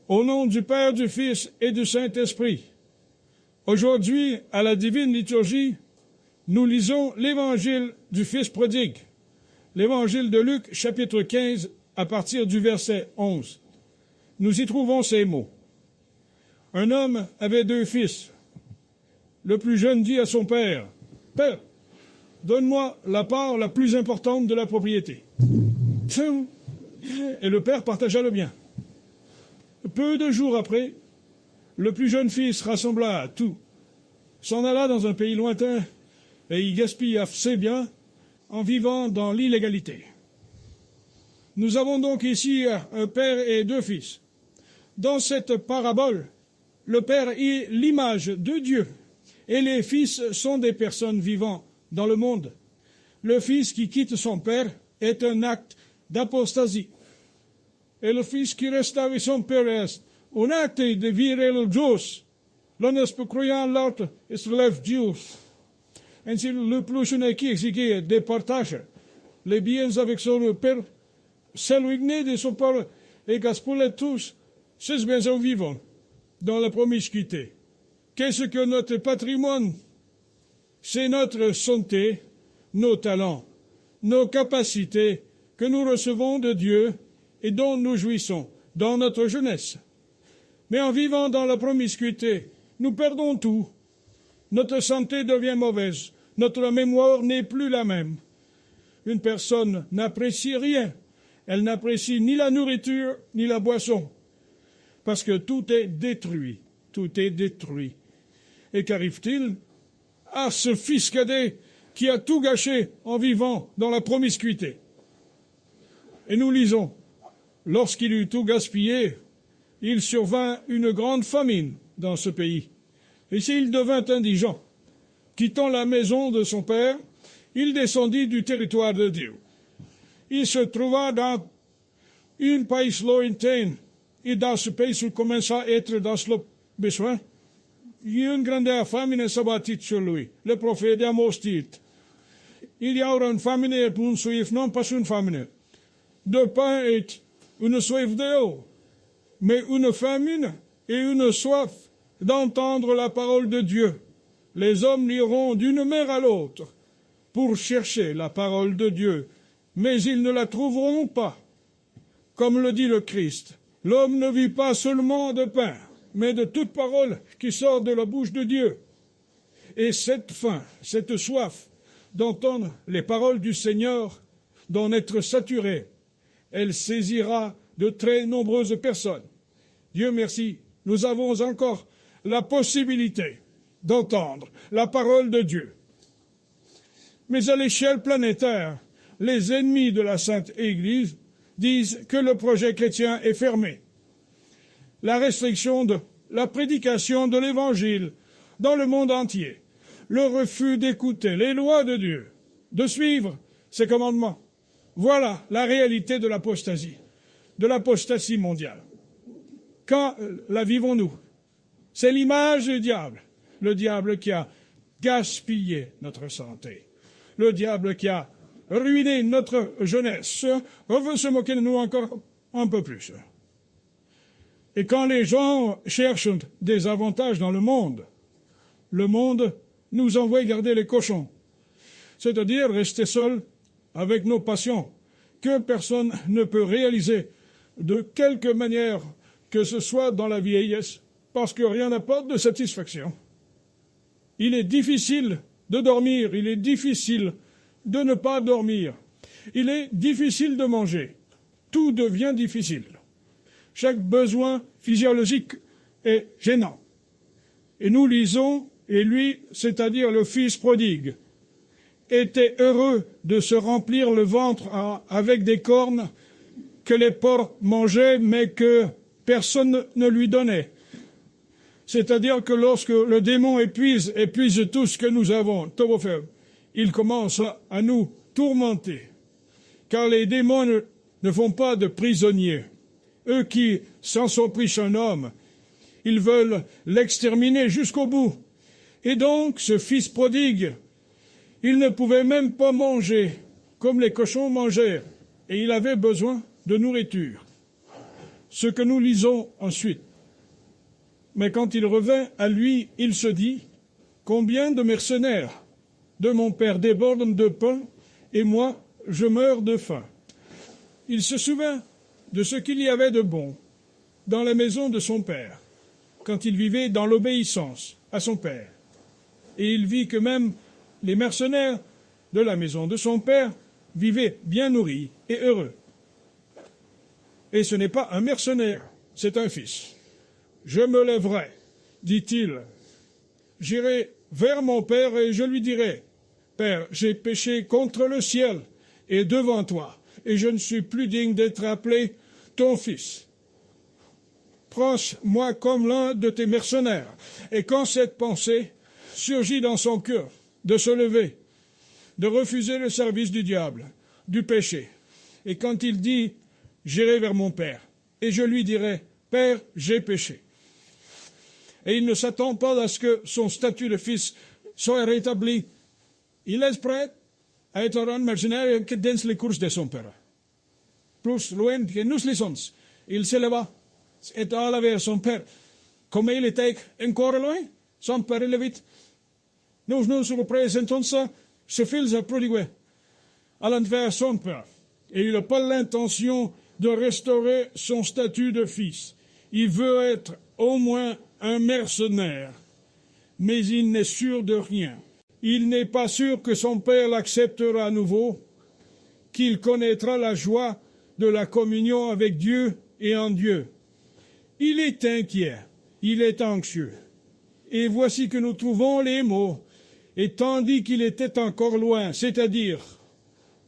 Au nom du Père, du Fils et du Saint-Esprit. Aujourd'hui, à la divine liturgie, nous lisons l'évangile du Fils prodigue, l'évangile de Luc, chapitre 15, à partir du verset 11. Nous y trouvons ces mots. Un homme avait 2 fils. Le plus jeune dit à son père, « Père, donne-moi la part la plus importante de la propriété. » Et le père partagea le bien. Peu de jours après, le plus jeune fils rassembla tout, s'en alla dans un pays lointain et y gaspilla ses biens en vivant dans l'illégalité. Nous avons donc ici un père et 2 fils. Dans cette parabole, le père est l'image de Dieu et les fils sont des personnes vivant dans le monde. Le fils qui quitte son père est un acte d'apostasie. Et le fils qui reste avec son père est un acte de vie religieuse. L'un est croyant, l'autre est religieux. Ainsi, le plus jeune qui départage les biens avec son père, s'éloigner de son père et gaspiller tous ses biens vivants dans la promiscuité. Qu'est-ce que notre patrimoine? C'est notre santé, nos talents, nos capacités que nous recevons de Dieu et dont nous jouissons dans notre jeunesse. Mais en vivant dans la promiscuité, nous perdons tout. Notre santé devient mauvaise. Notre mémoire n'est plus la même. Une personne n'apprécie rien. Elle n'apprécie ni la nourriture, ni la boisson. Parce que tout est détruit. Tout est détruit. Et qu'arrive-t-il à ce fils cadet qui a tout gâché en vivant dans la promiscuité? Et nous lisons, lorsqu'il eut tout gaspillé, il survint une grande famine dans ce pays. Et s'il devint indigent, quittant la maison de son père, il descendit du territoire de Dieu. Il se trouva dans un pays lointain, et dans ce pays, il commença à être dans le besoin. Il y a une grande famine s'abattit sur lui. Le prophète Amos dit, il y aura une famine et une soif, non pas une famine, de pain et une soif d'eau, mais une famine et une soif d'entendre la parole de Dieu. Les hommes iront d'une mer à l'autre pour chercher la parole de Dieu, mais ils ne la trouveront pas. Comme le dit le Christ, l'homme ne vit pas seulement de pain, mais de toute parole qui sort de la bouche de Dieu. Et cette faim, cette soif d'entendre les paroles du Seigneur, d'en être saturé, elle saisira de très nombreuses personnes. Dieu merci, nous avons encore la possibilité d'entendre la parole de Dieu. Mais à l'échelle planétaire, les ennemis de la Sainte Église disent que le projet chrétien est fermé. La restriction de la prédication de l'Évangile dans le monde entier, le refus d'écouter les lois de Dieu, de suivre ses commandements. Voilà la réalité de l'apostasie mondiale. Quand la vivons-nous? C'est l'image du diable, le diable qui a gaspillé notre santé, le diable qui a ruiné notre jeunesse. On veut se moquer de nous encore un peu plus. Et quand les gens cherchent des avantages dans le monde nous envoie garder les cochons, c'est-à-dire rester seuls avec nos passions, que personne ne peut réaliser de quelque manière que ce soit dans la vieillesse, parce que rien n'apporte de satisfaction. Il est difficile de dormir, il est difficile de ne pas dormir, il est difficile de manger. Tout devient difficile. Chaque besoin physiologique est gênant. Et nous lisons, et lui, c'est-à-dire le fils prodigue, était heureux de se remplir le ventre avec des cornes que les porcs mangeaient, mais que personne ne lui donnait. C'est-à-dire que lorsque le démon épuise tout ce que nous avons, il commence à nous tourmenter. Car les démons ne font pas de prisonniers. Eux qui s'en sont pris un homme, ils veulent l'exterminer jusqu'au bout. Et donc, ce fils prodigue, il ne pouvait même pas manger comme les cochons mangeaient, et il avait besoin de nourriture. ce que nous lisons ensuite. Mais quand il revint à lui, il se dit, « Combien de mercenaires de mon père débordent de pain, et moi, je meurs de faim. » Il se souvint de ce qu'il y avait de bon dans la maison de son père, quand il vivait dans l'obéissance à son père. Et il vit que même les mercenaires de la maison de son père vivaient bien nourris et heureux. Et ce n'est pas un mercenaire, c'est un fils. « Je me lèverai, dit-il, j'irai vers mon père et je lui dirai, « Père, j'ai péché contre le ciel et devant toi, et je ne suis plus digne d'être appelé ton fils. Prends-moi comme l'un de tes mercenaires. » Et quand cette pensée surgit dans son cœur de se lever, de refuser le service du diable, du péché, et quand il dit « J'irai vers mon père et je lui dirai, « Père, j'ai péché », et il ne s'attend pas à ce que son statut de fils soit rétabli, il est prêt à être un mercenaire qui danse les courses de son père. Plus loin que nous les sons, il s'éleva et alla vers son père. Comme il était encore loin, son père est vite. Nous nous représentons ça, ce fils a prodigué allant vers son père. Et il n'a pas l'intention de restaurer son statut de fils. Il veut être au moins un mercenaire, mais il n'est sûr de rien. Il n'est pas sûr que son père l'acceptera à nouveau, qu'il connaîtra la joie de la communion avec Dieu et en Dieu. Il est inquiet, il est anxieux. Et voici que nous trouvons les mots, et tandis qu'il était encore loin, c'est-à-dire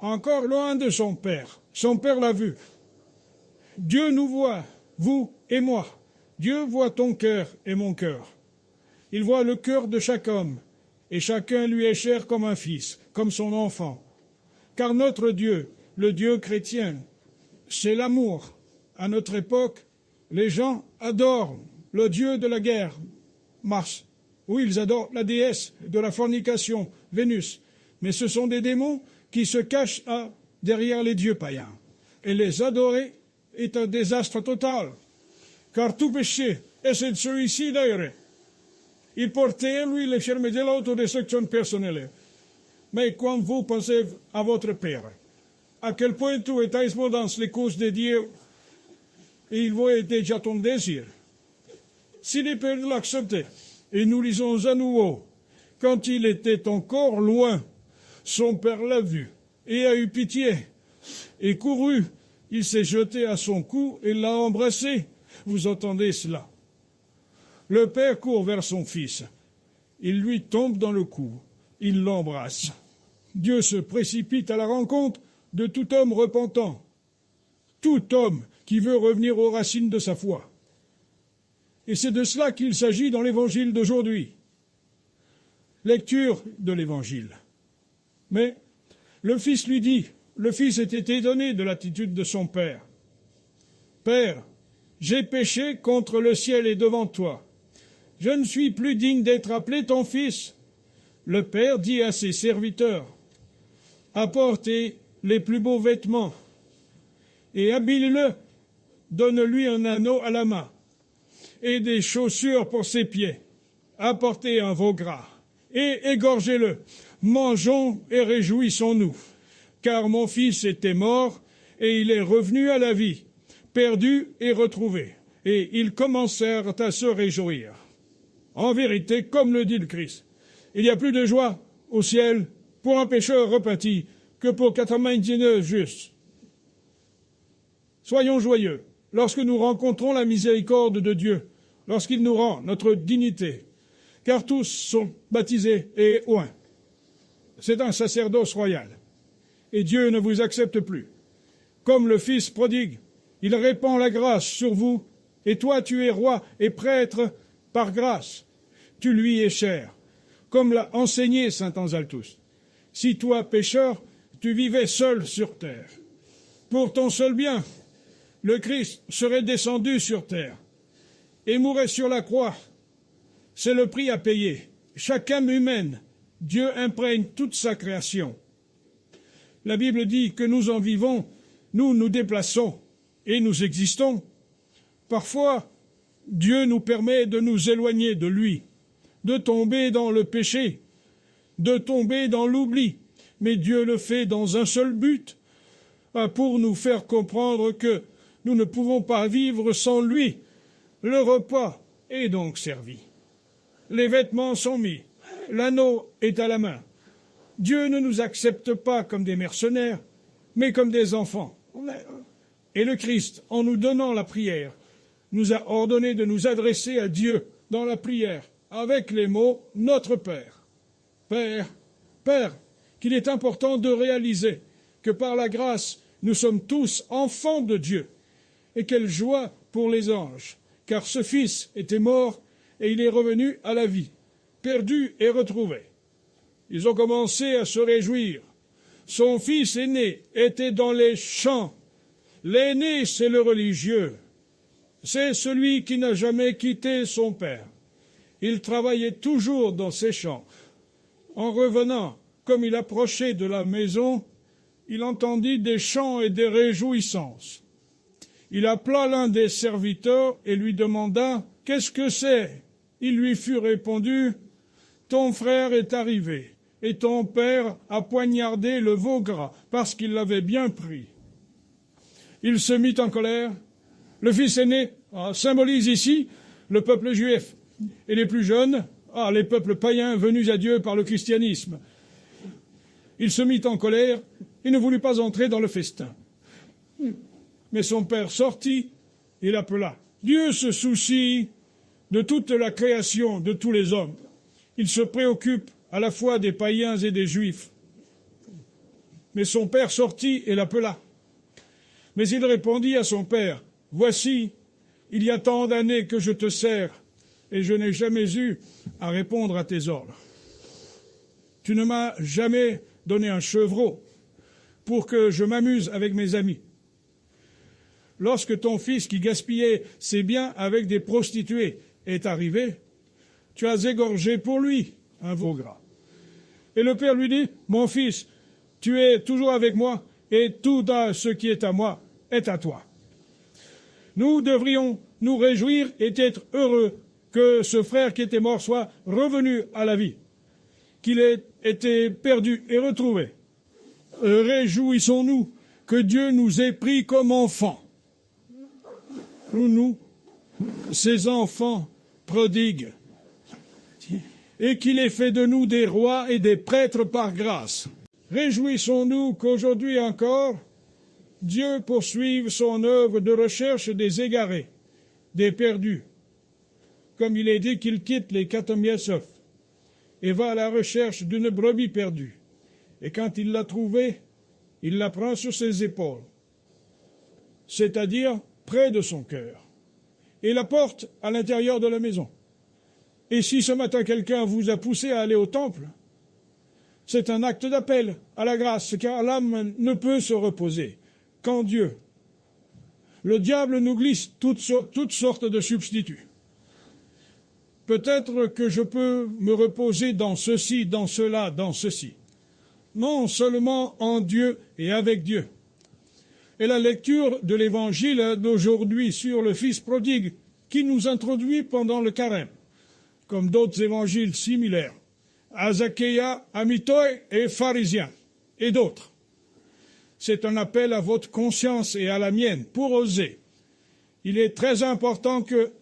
encore loin de son père l'a vu. Dieu nous voit, vous et moi. Dieu voit ton cœur et mon cœur. Il voit le cœur de chaque homme, et chacun lui est cher comme un fils, comme son enfant. Car notre Dieu, le Dieu chrétien, c'est l'amour. À notre époque, les gens adorent le Dieu de la guerre, Mars. Oui, ils adorent la déesse de la fornication, Vénus. Mais ce sont des démons qui se cachent derrière les dieux païens. Et les adorer est un désastre total. Car tout péché est un suicide aéré. Il portait en lui les germes de l'autodestruction personnelle. Mais quand vous pensez à votre Père, à quel point tout est dans les causes de Dieu, et il voit déjà ton désir. S'il est prêt de l'accepter, et nous lisons à nouveau, quand il était encore loin, son père l'a vu, et a eu pitié, et couru, il s'est jeté à son cou et l'a embrassé. Vous entendez cela? Le père court vers son fils. Il lui tombe dans le cou. Il l'embrasse. Dieu se précipite à la rencontre de tout homme repentant. Tout homme qui veut revenir aux racines de sa foi. Et c'est de cela qu'il s'agit dans l'évangile d'aujourd'hui. Lecture de l'évangile. Mais le fils lui dit, le fils était étonné de l'attitude de son père. « Père, j'ai péché contre le ciel et devant toi. Je ne suis plus digne d'être appelé ton fils. » Le père dit à ses serviteurs, « Apportez les plus beaux vêtements et habille-le, donne-lui un anneau à la main et des chaussures pour ses pieds. Apportez un veau gras et égorgez-le. Mangeons et réjouissons-nous, car mon fils était mort et il est revenu à la vie, perdu et retrouvé. » Et ils commencèrent à se réjouir. En vérité, comme le dit le Christ, il y a plus de joie au ciel pour un pécheur repenti que pour 99 justes. Soyons joyeux lorsque nous rencontrons la miséricorde de Dieu, lorsqu'il nous rend notre dignité, car tous sont baptisés et oints. C'est un sacerdoce royal, et Dieu ne vous accepte plus. Comme le Fils prodigue, il répand la grâce sur vous, et toi tu es roi et prêtre par grâce. Tu lui es cher, comme l'a enseigné saint Anzaltus. Si toi, pécheur, tu vivais seul sur terre, pour ton seul bien, le Christ serait descendu sur terre et mourrait sur la croix. C'est le prix à payer. Chaque âme humaine, Dieu imprègne toute sa création. La Bible dit que nous en vivons, nous nous déplaçons et nous existons Parfois, Dieu nous permet de nous éloigner de lui, de tomber dans le péché, de tomber dans l'oubli. Mais Dieu le fait dans un seul but, pour nous faire comprendre que nous ne pouvons pas vivre sans lui. Le repas est donc servi. Les vêtements sont mis. L'anneau est à la main. Dieu ne nous accepte pas comme des mercenaires, mais comme des enfants. Et le Christ, en nous donnant la prière, nous a ordonné de nous adresser à Dieu dans la prière, avec les mots « Notre Père ». Père, Père, qu'il est important de réaliser que par la grâce, nous sommes tous enfants de Dieu. Et quelle joie pour les anges, car ce Fils était mort et il est revenu à la vie, perdu et retrouvé. Ils ont commencé à se réjouir. Son fils aîné était dans les champs. L'aîné, c'est le religieux. C'est celui qui n'a jamais quitté son père. Il travaillait toujours dans ses champs. En revenant, comme il approchait de la maison, il entendit des chants et des réjouissances. Il appela l'un des serviteurs et lui demanda « Qu'est-ce que c'est ?» Il lui fut répondu « Ton frère est arrivé, et ton père a poignardé le veau gras, parce qu'il l'avait bien pris. » Il se mit en colère. Le fils aîné symbolise ici le peuple juif, et les plus jeunes, les peuples païens venus à Dieu par le christianisme. Il se mit en colère et ne voulut pas entrer dans le festin. Mais son père sortit et l'appela. Dieu se soucie de toute la création, de tous les hommes. Il se préoccupe à la fois des païens et des juifs. Mais son père sortit et l'appela. Mais il répondit à son père, « Voici, il y a tant d'années que je te sers, et je n'ai jamais eu à répondre à tes ordres. Tu ne m'as jamais donné un chevreau pour que je m'amuse avec mes amis. Lorsque ton fils qui gaspillait ses biens avec des prostituées est arrivé, tu as égorgé pour lui un veau gras. » Et le père lui dit, « Mon fils, tu es toujours avec moi, et tout ce qui est à moi est à toi. » Nous devrions nous réjouir et être heureux que ce frère qui était mort soit revenu à la vie, qu'il ait été perdu et retrouvé. Réjouissons-nous que Dieu nous ait pris comme enfants. Nous, ces enfants prodigues, et qu'il ait fait de nous des rois et des prêtres par grâce. Réjouissons-nous qu'aujourd'hui encore, Dieu poursuive son œuvre de recherche des égarés, des perdus, comme il est dit qu'il quitte les Katamyasov et va à la recherche d'une brebis perdue. Et quand il l'a trouvée, il la prend sur ses épaules, c'est-à-dire près de son cœur, et la porte à l'intérieur de la maison. Et si ce matin quelqu'un vous a poussé à aller au temple, c'est un acte d'appel à la grâce, car l'âme ne peut se reposer qu'en Dieu. Le diable nous glisse toutes sortes de substituts. Peut-être que je peux me reposer dans ceci, dans cela, dans ceci. Non, seulement en Dieu et avec Dieu. Et la lecture de l'évangile d'aujourd'hui sur le Fils prodigue, qui nous introduit pendant le carême, comme d'autres évangiles similaires, à Zachéa, à Mitoi et pharisiens, et d'autres. C'est un appel à votre conscience et à la mienne pour oser. Il est très important que,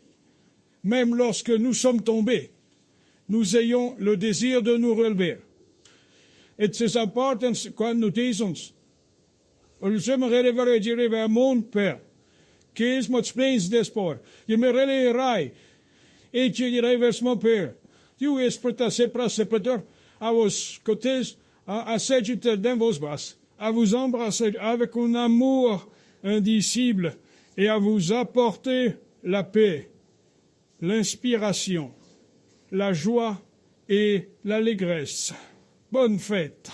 même lorsque nous sommes tombés, nous ayons le désir de nous relever. Het is important quand nous disons, je me relèverai vers mon Père, qui est mon springs d'espoir. Je me relèverai et je dirai vers mon Père. Tu es prêt à vos côtés, à s'agiter dans vos bras, à vous embrasser avec un amour indicible et à vous apporter la paix, l'inspiration, la joie et l'allégresse. Bonne fête.